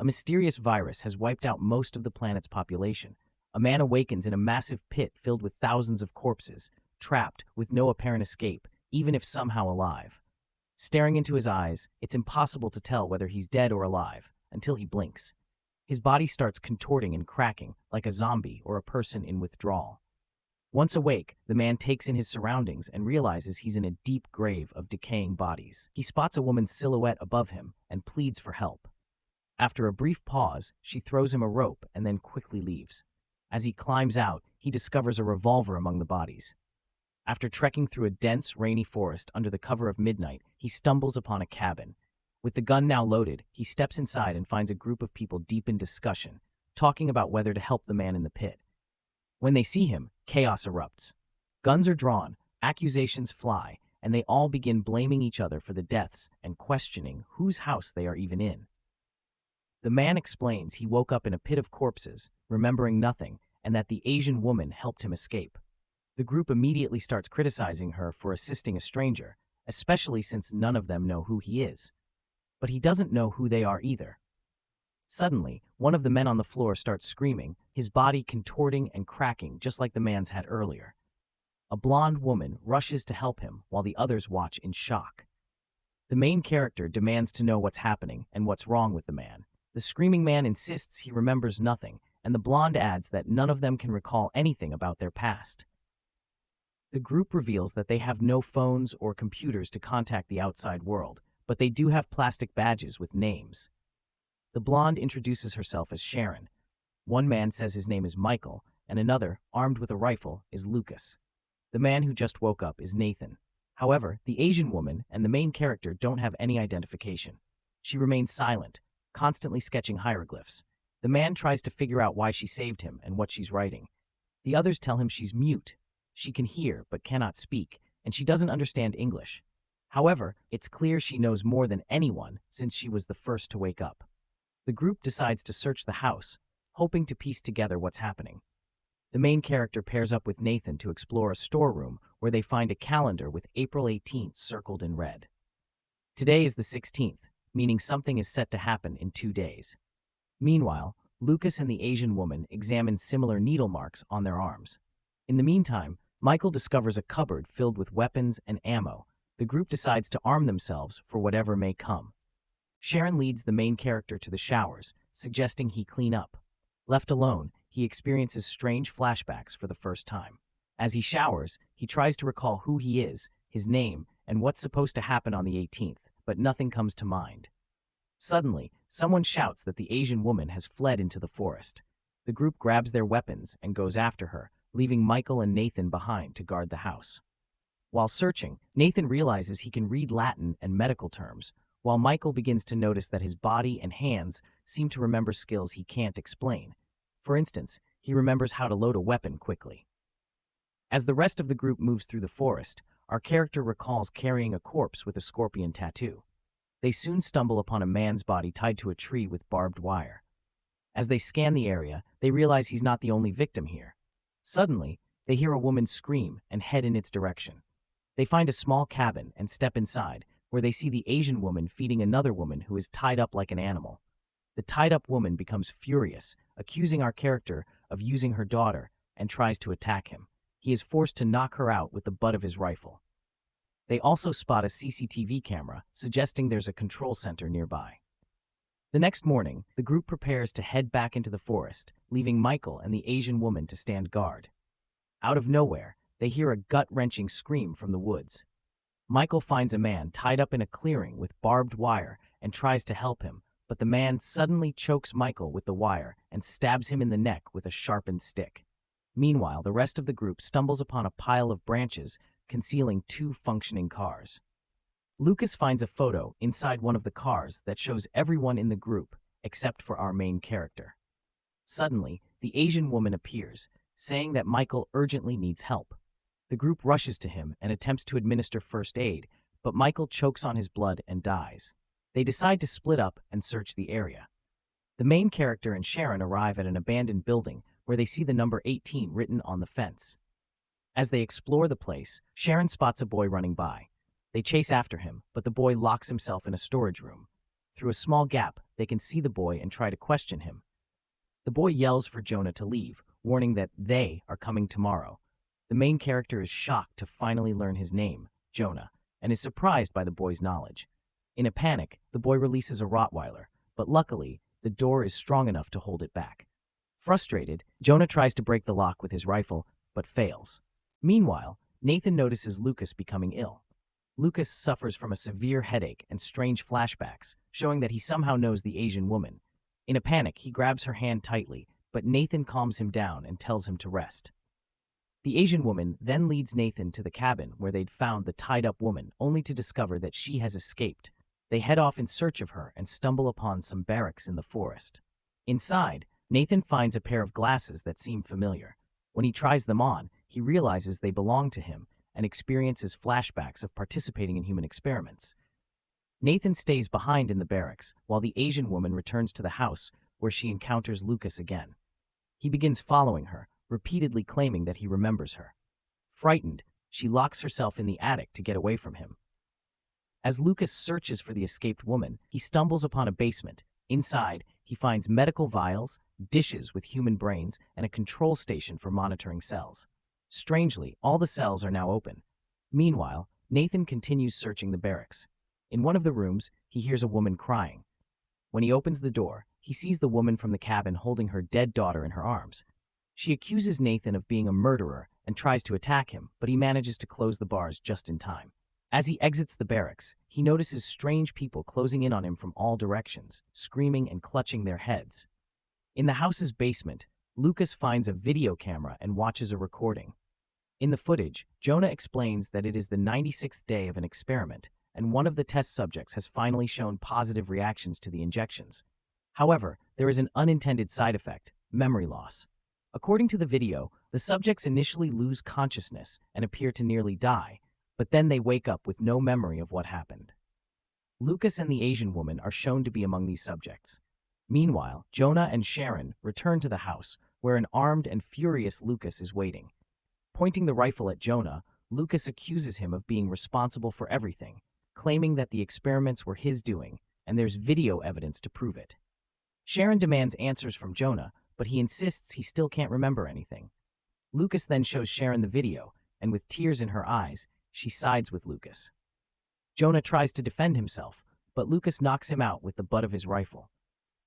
A mysterious virus has wiped out most of the planet's population. A man awakens in a massive pit filled with thousands of corpses, trapped with no apparent escape, even if somehow alive. Staring into his eyes, it's impossible to tell whether he's dead or alive, until he blinks. His body starts contorting and cracking, like a zombie or a person in withdrawal. Once awake, the man takes in his surroundings and realizes he's in a deep grave of decaying bodies. He spots a woman's silhouette above him and pleads for help. After a brief pause, she throws him a rope and then quickly leaves. As he climbs out, he discovers a revolver among the bodies. After trekking through a dense, rainy forest under the cover of midnight, he stumbles upon a cabin. With the gun now loaded, he steps inside and finds a group of people deep in discussion, talking about whether to help the man in the pit. When they see him, chaos erupts. Guns are drawn, accusations fly, and they all begin blaming each other for the deaths and questioning whose house they are even in. The man explains he woke up in a pit of corpses, remembering nothing, and that the Asian woman helped him escape. The group immediately starts criticizing her for assisting a stranger, especially since none of them know who he is. But he doesn't know who they are either. Suddenly, one of the men on the floor starts screaming, his body contorting and cracking just like the man's had earlier. A blonde woman rushes to help him while the others watch in shock. The main character demands to know what's happening and what's wrong with the man. The screaming man insists he remembers nothing, and the blonde adds that none of them can recall anything about their past. The group reveals that they have no phones or computers to contact the outside world, but they do have plastic badges with names. The blonde introduces herself as Sharon. One man says his name is Michael, and another, armed with a rifle, is Lucas. The man who just woke up is Nathan. However, the Asian woman and the main character don't have any identification. She remains silent, constantly sketching hieroglyphs. The man tries to figure out why she saved him and what she's writing. The others tell him she's mute. She can hear but cannot speak, and she doesn't understand English. However, it's clear she knows more than anyone since she was the first to wake up. The group decides to search the house, hoping to piece together what's happening. The main character pairs up with Nathan to explore a storeroom where they find a calendar with April 18th circled in red. Today is the 16th, meaning something is set to happen in 2 days. Meanwhile, Lucas and the Asian woman examine similar needle marks on their arms. In the meantime, Michael discovers a cupboard filled with weapons and ammo. The group decides to arm themselves for whatever may come. Sharon leads the main character to the showers, suggesting he clean up. Left alone, he experiences strange flashbacks for the first time. As he showers, he tries to recall who he is, his name, and what's supposed to happen on the 18th, but nothing comes to mind. Suddenly, someone shouts that the Asian woman has fled into the forest. The group grabs their weapons and goes after her, leaving Michael and Nathan behind to guard the house. While searching, Nathan realizes he can read Latin and medical terms, while Michael begins to notice that his body and hands seem to remember skills he can't explain. For instance, he remembers how to load a weapon quickly. As the rest of the group moves through the forest, our character recalls carrying a corpse with a scorpion tattoo. They soon stumble upon a man's body tied to a tree with barbed wire. As they scan the area, they realize he's not the only victim here. Suddenly, they hear a woman scream and head in its direction. They find a small cabin and step inside, where they see the Asian woman feeding another woman who is tied up like an animal. The tied-up woman becomes furious, accusing our character of using her daughter, and tries to attack him. He is forced to knock her out with the butt of his rifle. They also spot a CCTV camera, suggesting there's a control center nearby. The next morning, the group prepares to head back into the forest, leaving Michael and the Asian woman to stand guard. Out of nowhere, they hear a gut-wrenching scream from the woods. Michael finds a man tied up in a clearing with barbed wire and tries to help him, but the man suddenly chokes Michael with the wire and stabs him in the neck with a sharpened stick. Meanwhile, the rest of the group stumbles upon a pile of branches concealing 2 functioning cars. Lucas finds a photo inside one of the cars that shows everyone in the group except for our main character. Suddenly, the Asian woman appears, saying that Michael urgently needs help. The group rushes to him and attempts to administer first aid, but Michael chokes on his blood and dies. They decide to split up and search the area. The main character and Sharon arrive at an abandoned building where they see the number 18 written on the fence. As they explore the place, Sharon spots a boy running by. They chase after him, but the boy locks himself in a storage room. Through a small gap, they can see the boy and try to question him. The boy yells for Jonah to leave, warning that they are coming tomorrow. The main character is shocked to finally learn his name, Jonah, and is surprised by the boy's knowledge. In a panic, the boy releases a Rottweiler, but luckily, the door is strong enough to hold it back. Frustrated, Jonah tries to break the lock with his rifle, but fails. Meanwhile, Nathan notices Lucas becoming ill. Lucas suffers from a severe headache and strange flashbacks, showing that he somehow knows the Asian woman. In a panic, he grabs her hand tightly, but Nathan calms him down and tells him to rest. The Asian woman then leads Nathan to the cabin where they'd found the tied-up woman, only to discover that she has escaped. They head off in search of her and stumble upon some barracks in the forest. Inside, Nathan finds a pair of glasses that seem familiar. When he tries them on, he realizes they belong to him and experiences flashbacks of participating in human experiments. Nathan stays behind in the barracks, while the Asian woman returns to the house where she encounters Lucas again. He begins following her, repeatedly claiming that he remembers her. Frightened, she locks herself in the attic to get away from him. As Lucas searches for the escaped woman, he stumbles upon a basement. Inside, he finds medical vials, dishes with human brains, and a control station for monitoring cells. Strangely, all the cells are now open. Meanwhile, Nathan continues searching the barracks. In one of the rooms, he hears a woman crying. When he opens the door, he sees the woman from the cabin holding her dead daughter in her arms. She accuses Nathan of being a murderer and tries to attack him, but he manages to close the bars just in time. As he exits the barracks, he notices strange people closing in on him from all directions, screaming and clutching their heads. In the house's basement, Lucas finds a video camera and watches a recording. In the footage, Jonah explains that it is the 96th day of an experiment, and one of the test subjects has finally shown positive reactions to the injections. However, there is an unintended side effect: memory loss. According to the video, the subjects initially lose consciousness and appear to nearly die, but then they wake up with no memory of what happened. Lucas and the Asian woman are shown to be among these subjects. Meanwhile, Jonah and Sharon return to the house, where an armed and furious Lucas is waiting. Pointing the rifle at Jonah, Lucas accuses him of being responsible for everything, claiming that the experiments were his doing, and there's video evidence to prove it. Sharon demands answers from Jonah, but he insists he still can't remember anything. Lucas then shows Sharon the video, and with tears in her eyes, she sides with Lucas. Jonah tries to defend himself, but Lucas knocks him out with the butt of his rifle.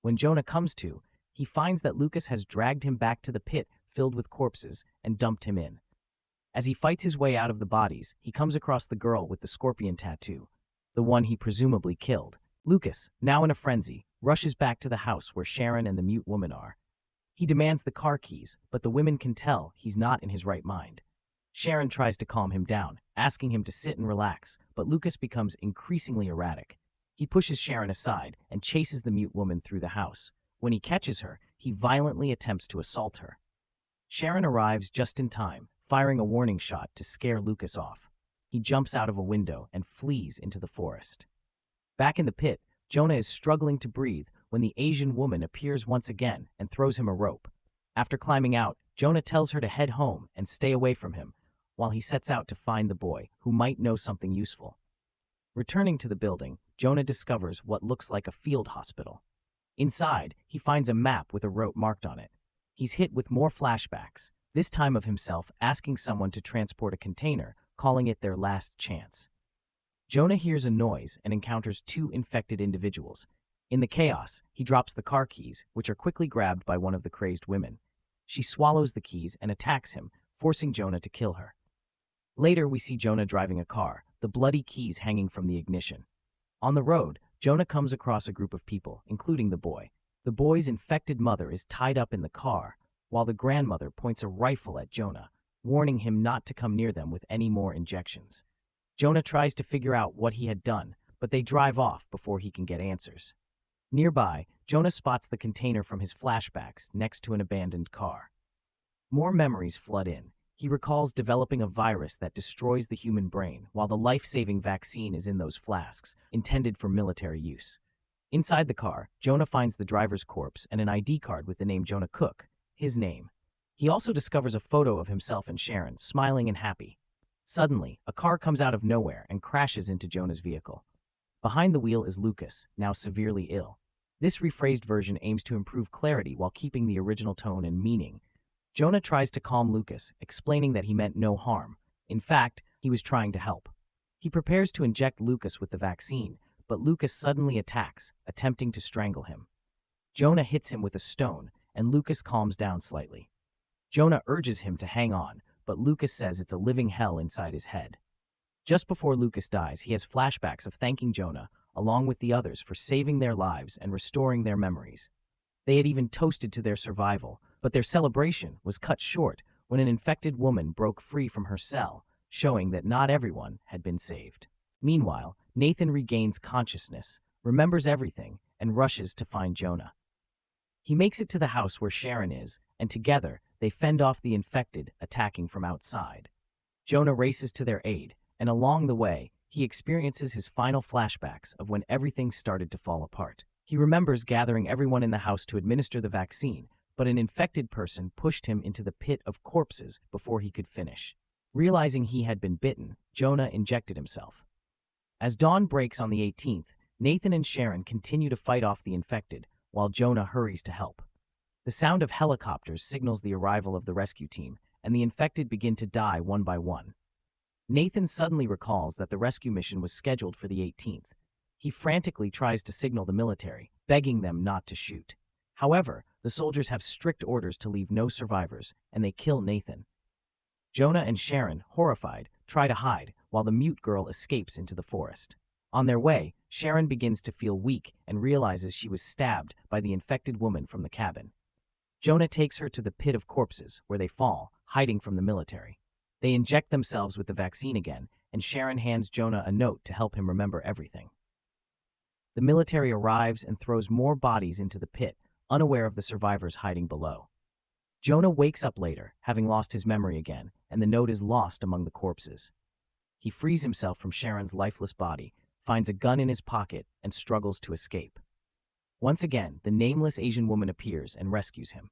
When Jonah comes to, he finds that Lucas has dragged him back to the pit filled with corpses and dumped him in. As he fights his way out of the bodies, he comes across the girl with the scorpion tattoo, the one he presumably killed. Lucas, now in a frenzy, rushes back to the house where Sharon and the mute woman are. He demands the car keys, but the women can tell he's not in his right mind. Sharon tries to calm him down, asking him to sit and relax, but Lucas becomes increasingly erratic. He pushes Sharon aside and chases the mute woman through the house. When he catches her, he violently attempts to assault her. Sharon arrives just in time, firing a warning shot to scare Lucas off. He jumps out of a window and flees into the forest. Back in the pit, Jonah is struggling to breathe when the Asian woman appears once again and throws him a rope. After climbing out, Jonah tells her to head home and stay away from him, while he sets out to find the boy, who might know something useful. Returning to the building, Jonah discovers what looks like a field hospital. Inside, he finds a map with a rope marked on it. He's hit with more flashbacks, this time of himself asking someone to transport a container, calling it their last chance. Jonah hears a noise and encounters two infected individuals. In the chaos, he drops the car keys, which are quickly grabbed by one of the crazed women. She swallows the keys and attacks him, forcing Jonah to kill her. Later, we see Jonah driving a car, the bloody keys hanging from the ignition. On the road, Jonah comes across a group of people, including the boy. The boy's infected mother is tied up in the car, while the grandmother points a rifle at Jonah, warning him not to come near them with any more injections. Jonah tries to figure out what he had done, but they drive off before he can get answers. Nearby, Jonah spots the container from his flashbacks next to an abandoned car. More memories flood in. He recalls developing a virus that destroys the human brain, while the life-saving vaccine is in those flasks, intended for military use. Inside the car, Jonah finds the driver's corpse and an ID card with the name Jonah Cook, his name. He also discovers a photo of himself and Sharon, smiling and happy. Suddenly, a car comes out of nowhere and crashes into Jonah's vehicle. Behind the wheel is Lucas, now severely ill. This rephrased version aims to improve clarity while keeping the original tone and meaning. Jonah tries to calm Lucas, explaining that he meant no harm. In fact, he was trying to help. He prepares to inject Lucas with the vaccine, but Lucas suddenly attacks, attempting to strangle him. Jonah hits him with a stone, and Lucas calms down slightly. Jonah urges him to hang on, but Lucas says it's a living hell inside his head. Just before Lucas dies, he has flashbacks of thanking Jonah, along with the others, for saving their lives and restoring their memories. They had even toasted to their survival, but their celebration was cut short when an infected woman broke free from her cell, showing that not everyone had been saved. Meanwhile, Nathan regains consciousness, remembers everything, and rushes to find Jonah. He makes it to the house where Sharon is, and together they fend off the infected attacking from outside. Jonah races to their aid, and along the way, he experiences his final flashbacks of when everything started to fall apart. He remembers gathering everyone in the house to administer the vaccine, but an infected person pushed him into the pit of corpses before he could finish. Realizing he had been bitten, Jonah injected himself. As dawn breaks on the 18th, Nathan and Sharon continue to fight off the infected, while Jonah hurries to help. The sound of helicopters signals the arrival of the rescue team, and the infected begin to die one by one. Nathan suddenly recalls that the rescue mission was scheduled for the 18th. He frantically tries to signal the military, begging them not to shoot. However, the soldiers have strict orders to leave no survivors, and they kill Nathan. Jonah and Sharon, horrified, try to hide, while the mute girl escapes into the forest. On their way, Sharon begins to feel weak and realizes she was stabbed by the infected woman from the cabin. Jonah takes her to the pit of corpses, where they fall, hiding from the military. They inject themselves with the vaccine again, and Sharon hands Jonah a note to help him remember everything. The military arrives and throws more bodies into the pit, unaware of the survivors hiding below. Jonah wakes up later, having lost his memory again, and the note is lost among the corpses. He frees himself from Sharon's lifeless body, finds a gun in his pocket, and struggles to escape. Once again, the nameless Asian woman appears and rescues him.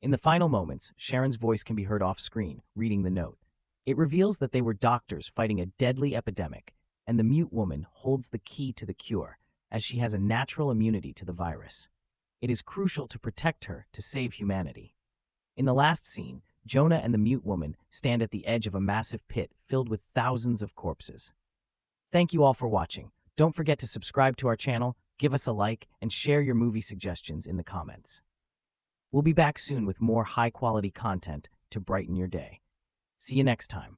In the final moments, Sharon's voice can be heard off-screen, reading the note. It reveals that they were doctors fighting a deadly epidemic, and the mute woman holds the key to the cure, as she has a natural immunity to the virus. It is crucial to protect her to save humanity. In the last scene, Jonah and the mute woman stand at the edge of a massive pit filled with thousands of corpses. Thank you all for watching. Don't forget to subscribe to our channel, give us a like, and share your movie suggestions in the comments. We'll be back soon with more high-quality content to brighten your day. See you next time.